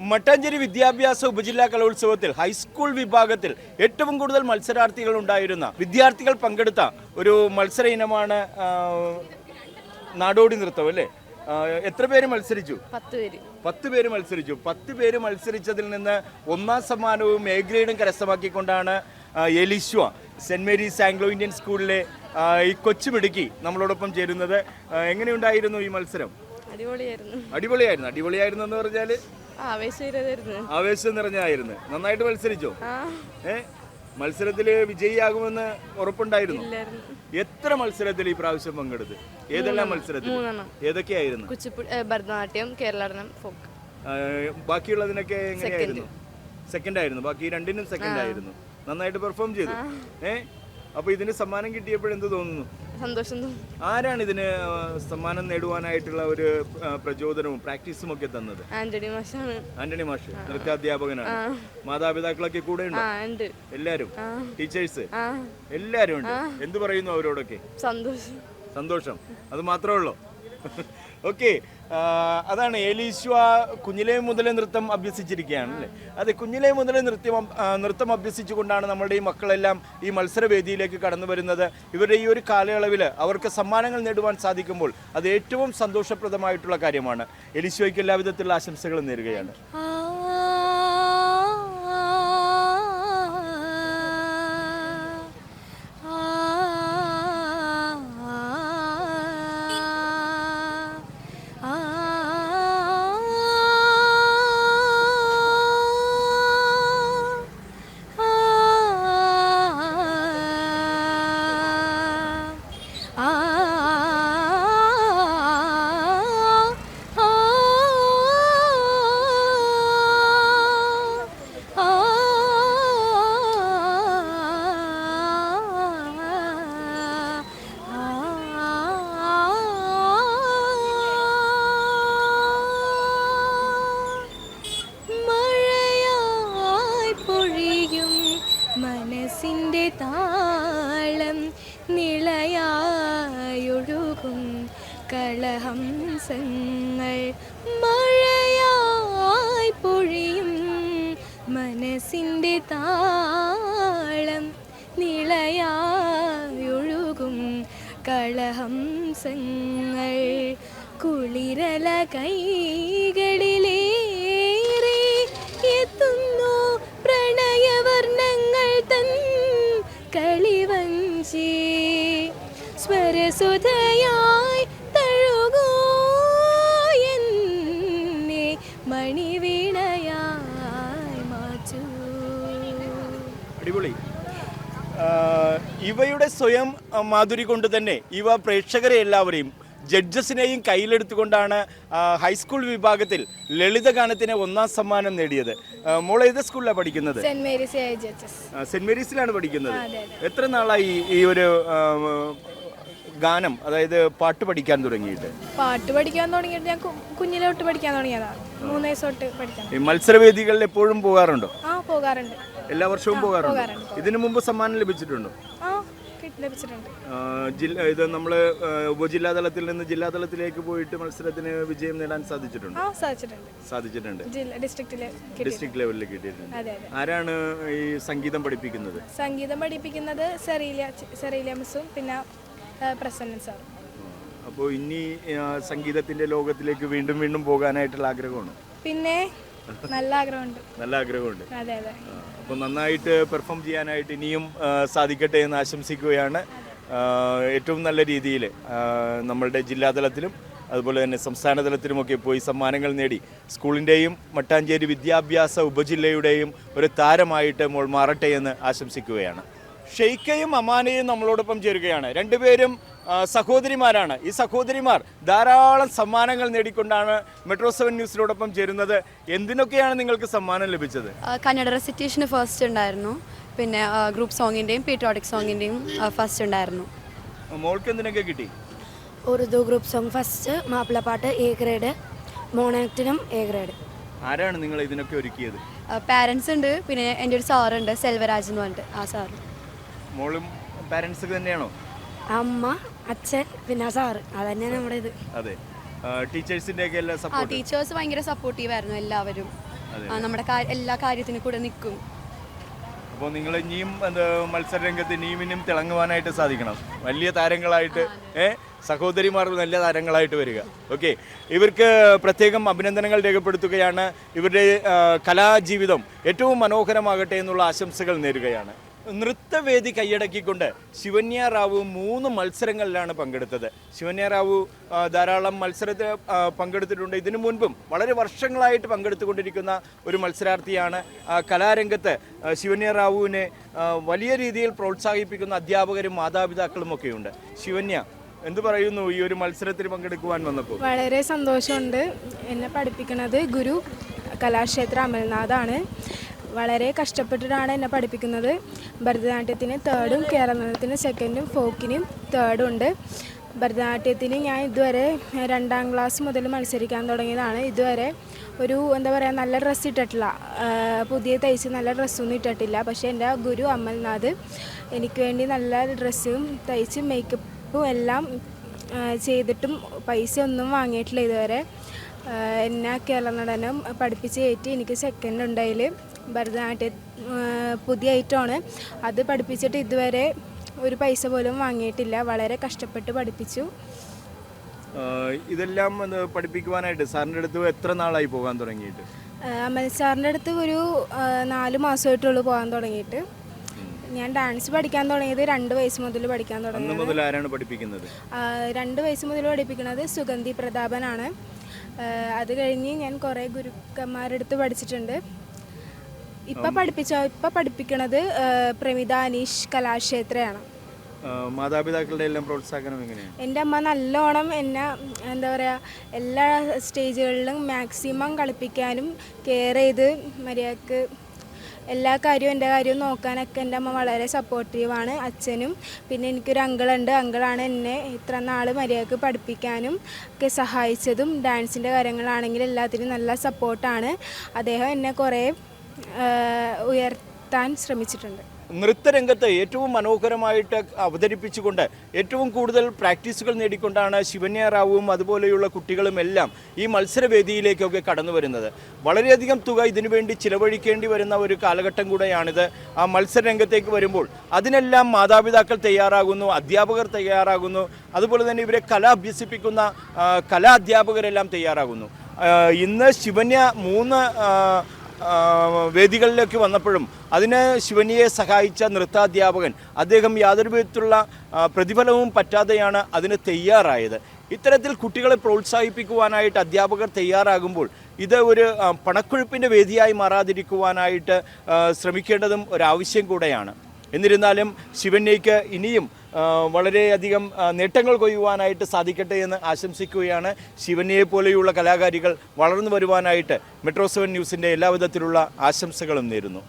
മട്ടാഞ്ചേരി വിദ്യാഭ്യാസ ഉപജില്ലാ കലോത്സവത്തിൽ ഹൈസ്കൂൾ വിഭാഗത്തിൽ ഏറ്റവും കൂടുതൽ മത്സരാർത്ഥികൾ ഉണ്ടായിരുന്ന വിദ്യാർത്ഥികൾ പങ്കെടുത്ത ഒരു മത്സര ഇനമാണ് നാടോടി നൃത്തം അല്ലേ? എത്ര പേര് മത്സരിച്ചു? 10 പേര് മത്സരിച്ചു. 10 പേര് മത്സരിച്ചതിൽ നിന്ന് ഒന്നാം സമ്മാനവും എ ഗ്രേഡും കരസ്ഥമാക്കിക്കൊണ്ടാണ് Elishwa Saint Mary's Anglo Indian സ്കൂളിലെ ഈ കൊച്ചുമിടുക്കി നമ്മളോടൊപ്പം ചേരുന്നത്. എങ്ങനെയുണ്ടായിരുന്നു ഈ മത്സരം? അടിപൊളിയായിരുന്നു എന്ന് പറഞ്ഞാല് ആവേശം നിറഞ്ഞായിരുന്നു. നന്നായിട്ട് മത്സരിച്ചോ? മത്സരത്തില് വിജയിയാകുമെന്ന് ഉറപ്പുണ്ടായിരുന്നു? എത്ര മത്സരത്തിൽ ഈ പ്രാവശ്യം പങ്കെടുത്ത്? ഏതെല്ലാം മത്സരത്തിൽ? ഏതൊക്കെയായിരുന്നു? ഭരതനാട്യം, കേരള ഫോക്ക്. ബാക്കിയുള്ളതിനൊക്കെ എങ്ങനെയായിരുന്നു? സെക്കൻഡ് ആയിരുന്നു. ബാക്കി രണ്ടിനും സെക്കൻഡ് ആയിരുന്നു. നന്നായിട്ട് പെർഫോം ചെയ്തു. അപ്പൊ ഇതിന് സമ്മാനം കിട്ടിയപ്പോഴെന്ത് തോന്നുന്നു? സന്തോഷം തോന്നുന്നു. ആരാണ് ഇതിന് സമ്മാനം നേടുവാനായിട്ടുള്ള ഒരു പ്രചോദനവും പ്രാക്ടീസും ഒക്കെ തന്നത്? ആന്റണി മാഷ് നൃത്താധ്യാപകനാണ്. മാതാപിതാക്കളൊക്കെ കൂടെ ഉണ്ട്? എല്ലാരും? ടീച്ചേഴ്സ് എല്ലാരും ഉണ്ട്. എന്ത് പറയുന്നു അവരോടൊക്കെ? സന്തോഷം. അത് മാത്രമേ ഉള്ളൂ. ഓക്കെ, അതാണ് എലീശ്വ കുഞ്ഞിലേ മുതലേ നൃത്തം അഭ്യസിച്ചിരിക്കുകയാണ് അല്ലേ? അതെ, കുഞ്ഞിലേ മുതലേ നൃത്തം അഭ്യസിച്ചുകൊണ്ടാണ് നമ്മളുടെ ഈ മക്കളെല്ലാം ഈ മത്സരവേദിയിലേക്ക് കടന്നു വരുന്നത്. ഇവരുടെ ഈ ഒരു കാലയളവിൽ അവർക്ക് സമ്മാനങ്ങൾ നേടുവാൻ സാധിക്കുമ്പോൾ അത് ഏറ്റവും സന്തോഷപ്രദമായിട്ടുള്ള കാര്യമാണ്. എലീശ്വയ്ക്ക് എല്ലാവിധത്തിലുള്ള ആശംസകളും നേരുകയാണ്. മനസ്സിൻ്റെ താളം നിളയായൊഴുകും കളഹംസങ്ങൾ മഴയായി പൊഴിയും. മനസ്സിൻ്റെ താളം നിളയായൊഴുകും കളഹംസങ്ങൾ കുളിരല കൈകളിലേറെ എത്തുന്നു പ്രണയവർണ്ണങ്ങൾ തൻ കളിവഞ്ചി സ്വരസുധയായി തഴുകൂ എന്നെ മണിവീണയായി മാറ്റൂ. അടിപൊളി. ഇവയുടെ സ്വയം മാധുരി കൊണ്ട് തന്നെ ഇവ പ്രേക്ഷകരെ എല്ലാവരെയും ജഡ്ജസിനെയും കയ്യിലെടുത്തുകൊണ്ടാണ് ഹൈസ്കൂൾ വിഭാഗത്തിൽ ലളിതഗാനത്തിന് ഒന്നാം സമ്മാനം നേടിയത്. മോൾ ഏത് സ്കൂളിലാണ് പഠിക്കുന്നത്? സെന്റ് മേരീസിലാണ് പഠിക്കുന്നത്. എത്ര നാളായി ഈ ഒരു ഗാനം, അതായത് പാട്ട് പഠിക്കാൻ തുടങ്ങിയിട്ട്? ഞാൻ കുഞ്ഞിലെ തൊട്ട് പഠിക്കാൻ തുടങ്ങിയതാണ്. 3 വയസ്സ് തൊട്ട് പഠിക്കാൻ. ഈ മത്സരവേദികളിൽ എപ്പോഴും പോകാറുണ്ടോ? പോകാറുണ്ട്. എല്ലാ വർഷവും പോകാറുണ്ട്. ഇതിനു മുമ്പ് സമ്മാനം ലഭിച്ചിട്ടുണ്ടോ? ഇത് നമ്മൾ ഉപജില്ലാതലത്തിൽ നിന്ന് ജില്ലാതലത്തിലേക്ക് പോയിട്ട് മത്സരത്തിന് വിജയം നേടാൻ സാധിച്ചിട്ടുണ്ട്. ഡിസ്ട്രിക്ട് ലെവലിൽ കിട്ടിയിട്ടുണ്ട്. ആരാണ് ഈ സംഗീതം പഠിപ്പിക്കുന്നത്? സെറീലിയ മിസ്സും പിന്നെ പ്രസന്നൻ സാറും. അപ്പോൾ ഇനി സംഗീതത്തിന്റെ ലോകത്തിലേക്ക് വീണ്ടും വീണ്ടും പോകാനായിട്ടുള്ള ആഗ്രഹമാണ്? പിന്നെ നല്ല ആഗ്രഹമുണ്ട്. അപ്പോൾ നന്നായിട്ട് പെർഫോം ചെയ്യാനായിട്ട് ഇനിയും സാധിക്കട്ടെ എന്ന് ആശംസിക്കുകയാണ്. ഏറ്റവും നല്ല രീതിയിൽ നമ്മളുടെ ജില്ലാതലത്തിലും അതുപോലെ തന്നെ സംസ്ഥാന തലത്തിലുമൊക്കെ പോയി സമ്മാനങ്ങൾ നേടി സ്കൂളിൻ്റെയും മട്ടാഞ്ചേരി വിദ്യാഭ്യാസ ഉപജില്ലയുടെയും ഒരു താരമായിട്ട് മോൾ മാറട്ടെ എന്ന് ആശംസിക്കുകയാണ്. ഷെയ്ഖയും അമാനയും നമ്മളോടൊപ്പം ചേരുകയാണ്. രണ്ടുപേരും സഹോദരിമാരാണ്. ഈ സഹോദരിമാർ ധാരാളം സമ്മാനങ്ങൾ നേടിക്കൊണ്ടാണ് മെട്രോ 7 ന്യൂസിനോടൊപ്പം ചേരുന്നത്. എന്തിനൊക്കെയാണ് നിങ്ങൾക്ക് സമ്മാനം ലഭിച്ചത്? കന്നഡ റെസിറ്റേഷന് ഫസ്റ്റ് ഉണ്ടായിരുന്നു, പിന്നെ ഗ്രൂപ്പ് സോങ്ങിൻ്റെയും പീട്രോട്ടിക് സോങ്ങിൻ്റെയും ഫസ്റ്റ് ഉണ്ടായിരുന്നു. മോൾക്ക് എന്തിനൊക്കെ കിട്ടി? ഉറുദു ഗ്രൂപ്പ് സോങ് ഫസ്റ്റ്, മാപ്പിളപ്പാട്ട് എ ഗ്രേഡ്, മോണാക്ടിനും എ ഗ്രേഡ്. ആരാണ് നിങ്ങൾ ഇതിനൊക്കെ ഒരുക്കിയത്? പാരൻസ് ഉണ്ട്, പിന്നെ എൻ്റെ ഒരു സാറുണ്ട് സെൽവരാജ് എന്ന് പറഞ്ഞിട്ട്, ആ സാറ്. മോളും പാരൻസ് തന്നെയാണോ? അമ്മ, അച്ഛൻ, പിന്നെ സാറ്, അതന്നെ നമ്മുടെ ഇത്. അതെ, ടീച്ചേഴ്സിന്റെ ഒക്കെ എല്ലാ സപ്പോർട്ട്? ടീച്ചേഴ്സ് ഭയങ്കര സപ്പോർട്ടീവ് ആയിരുന്നു എല്ലാവരും. നമ്മുടെ എല്ലാ കാര്യത്തിനും കൂടെ നിൽക്കും. അപ്പോൾ നിങ്ങൾ ഇനിയും മത്സരരംഗത്ത് ഇനിയും തിളങ്ങുവാനായിട്ട് സാധിക്കണം. വലിയ താരങ്ങളായിട്ട് സഹോദരിമാർ നല്ല താരങ്ങളായിട്ട് വരിക. ഓക്കെ, ഇവർക്ക് പ്രത്യേകം അഭിനന്ദനങ്ങൾ രേഖപ്പെടുത്തുകയാണ്. ഇവരുടെ കലാജീവിതം ഏറ്റവും മനോഹരമാകട്ടെ എന്നുള്ള ആശംസകൾ നേരുകയാണ്. നൃത്തവേദി കൈയടക്കിക്കൊണ്ട് ശിവന്യ റാവു 3 മത്സരങ്ങളിലാണ് പങ്കെടുത്തത്. ശിവന്യ റാവു ധാരാളം മത്സരത്തിൽ പങ്കെടുത്തിട്ടുണ്ട്. ഇതിനു മുൻപും വളരെ വർഷങ്ങളായിട്ട് പങ്കെടുത്തുകൊണ്ടിരിക്കുന്ന ഒരു മത്സരാർത്ഥിയാണ്. കലാരംഗത്ത് ശിവന്യ റാവുവിനെ വലിയ രീതിയിൽ പ്രോത്സാഹിപ്പിക്കുന്ന അധ്യാപകരും മാതാപിതാക്കളും ഒക്കെയുണ്ട്. ശിവന്യ, എന്ത് പറയുന്നു ഈ ഒരു മത്സരത്തിൽ പങ്കെടുക്കുവാൻ വന്നപ്പോൾ? വളരെ സന്തോഷമുണ്ട്. എന്നെ പഠിപ്പിക്കുന്നത് ഗുരു കലാക്ഷേത്ര അമൽനാഥാണ്. വളരെ കഷ്ടപ്പെട്ടിട്ടാണ് എന്നെ പഠിപ്പിക്കുന്നത്. ഭരതനാട്യത്തിന് 3rd കേരള നടനത്തിന് 2nd ഫോക്കിനും 3rd ഉണ്ട്. ഭരതനാട്യത്തിന് ഞാൻ ഇതുവരെ 2ാം ക്ലാസ് മുതൽ മത്സരിക്കാൻ തുടങ്ങിയതാണ്. ഇതുവരെ ഒരു നല്ല ഡ്രസ്സ് ഇട്ടിട്ടില്ല, പുതിയ തയ്ച്ച് നല്ല ഡ്രസ്സൊന്നും ഇട്ടിട്ടില്ല. പക്ഷേ എൻ്റെ ഗുരു അമൽനാഥ് എനിക്ക് വേണ്ടി നല്ല ഡ്രസ്സും തയ്ച്ച് മേക്കപ്പും എല്ലാം ചെയ്തിട്ടും പൈസ ഒന്നും വാങ്ങിയിട്ടില്ല ഇതുവരെ. എന്നെ കേരള നടനം പഠിപ്പിച്ച് കയറ്റി. എനിക്ക് 2nd ഉണ്ടായിൽ. ഭരതനാട്യം പുതിയ ഐറ്റമാണ്, അത് പഠിപ്പിച്ചിട്ട് ഇതുവരെ ഒരു പൈസ പോലും വാങ്ങിയിട്ടില്ല. വളരെ കഷ്ടപ്പെട്ട് പഠിപ്പിച്ചു. ഇതെല്ലാം പഠിപ്പിക്കുവാനായിട്ട് സാറിൻ്റെ അടുത്ത് എത്ര നാളായി പോകാൻ തുടങ്ങിയിട്ട്? അമൽ സാറിൻ്റെ അടുത്ത് ഒരു 4 മാസമായിട്ടുള്ളൂ പോകാൻ തുടങ്ങിയിട്ട്. ഞാൻ ഡാൻസ് പഠിക്കാൻ തുടങ്ങിയത് 2 വയസ്സ് മുതൽ പഠിക്കാൻ തുടങ്ങിയത്. ആരാണ് പഠിപ്പിക്കുന്നത്? 2 വയസ്സ് മുതൽ പഠിപ്പിക്കുന്നത് സുഗന്ധി പ്രതാപനാണ്. അത് കഴിഞ്ഞ് ഞാൻ കുറേ ഗുരുക്കന്മാരുടെ അടുത്ത് പഠിച്ചിട്ടുണ്ട്. ഇപ്പം പഠിപ്പിക്കുന്നത് പ്രമിത അനീഷ് കലാക്ഷേത്രയാണ്. മാതാപിതാക്കളുടെ എല്ലാം പ്രോത്സാഹനം എങ്ങനെയാണ്? എൻ്റെ അമ്മ നല്ലോണം എന്നെ എല്ലാ സ്റ്റേജുകളിലും മാക്സിമം കളിപ്പിക്കാനും കെയർ ചെയ്ത് മര്യാദക്ക് എല്ലാ കാര്യവും എൻ്റെ കാര്യവും നോക്കാനൊക്കെ എൻ്റെ അമ്മ വളരെ സപ്പോർട്ടീവാണ്. അച്ഛനും പിന്നെ എനിക്കൊരു അങ്കിളുണ്ട്. അങ്കിളാണ് എന്നെ ഇത്ര നാൾ മര്യാദക്ക് പഠിപ്പിക്കാനും ഒക്കെ സഹായിച്ചതും. ഡാൻസിൻ്റെ കാര്യങ്ങളാണെങ്കിൽ എല്ലാത്തിനും നല്ല സപ്പോർട്ടാണ്. അദ്ദേഹം എന്നെ കുറേ ഉയർത്താൻ ശ്രമിച്ചിട്ടുണ്ട്. നൃത്തരംഗത്ത് ഏറ്റവും മനോഹരമായിട്ട് അവതരിപ്പിച്ചുകൊണ്ട് ഏറ്റവും കൂടുതൽ പ്രാക്ടീസുകൾ നേടിക്കൊണ്ടാണ് ശിവന്യ റാവുവും അതുപോലെയുള്ള കുട്ടികളും എല്ലാം ഈ മത്സരവേദിയിലേക്കൊക്കെ കടന്നു വരുന്നത്. വളരെയധികം തുക ഇതിനുവേണ്ടി ചിലവഴിക്കേണ്ടി വരുന്ന ഒരു കാലഘട്ടം കൂടെയാണിത്. ആ മത്സരരംഗത്തേക്ക് വരുമ്പോൾ അതിനെല്ലാം മാതാപിതാക്കൾ തയ്യാറാകുന്നു, അധ്യാപകർ തയ്യാറാകുന്നു, അതുപോലെ തന്നെ ഇവരെ കല അഭ്യസിപ്പിക്കുന്ന കലാധ്യാപകരെല്ലാം തയ്യാറാകുന്നു. ഇന്ന് ശിവന്യ 3 വേദികളിലേക്ക് വന്നപ്പോഴും അതിന് ശിവന്യയെ സഹായിച്ച നൃത്താധ്യാപകൻ അദ്ദേഹം യാതൊരു വിധത്തിലുള്ള പ്രതിഫലവും പറ്റാതെയാണ് അതിന് തയ്യാറായത്. ഇത്തരത്തിൽ കുട്ടികളെ പ്രോത്സാഹിപ്പിക്കുവാനായിട്ട് അധ്യാപകർ തയ്യാറാകുമ്പോൾ ഇത് ഒരു പണക്കൊഴുപ്പിൻ്റെ വേദിയായി മാറാതിരിക്കുവാനായിട്ട് ശ്രമിക്കേണ്ടതും ഒരാവശ്യം കൂടെയാണ്. എന്നിരുന്നാലും ശിവന്യയ്ക്ക് ഇനിയും വളരെയധികം നേട്ടങ്ങൾ കൊയ്യുവാനായിട്ട് സാധിക്കട്ടെ എന്ന് ആശംസിക്കുകയാണ്. ശിവന്യയെ പോലെയുള്ള കലാകാരികൾ വളർന്നു വരുവാനായിട്ട് Metro 7 ന്യൂസിൻ്റെ എല്ലാവിധത്തിലുള്ള ആശംസകളും നേരുന്നു.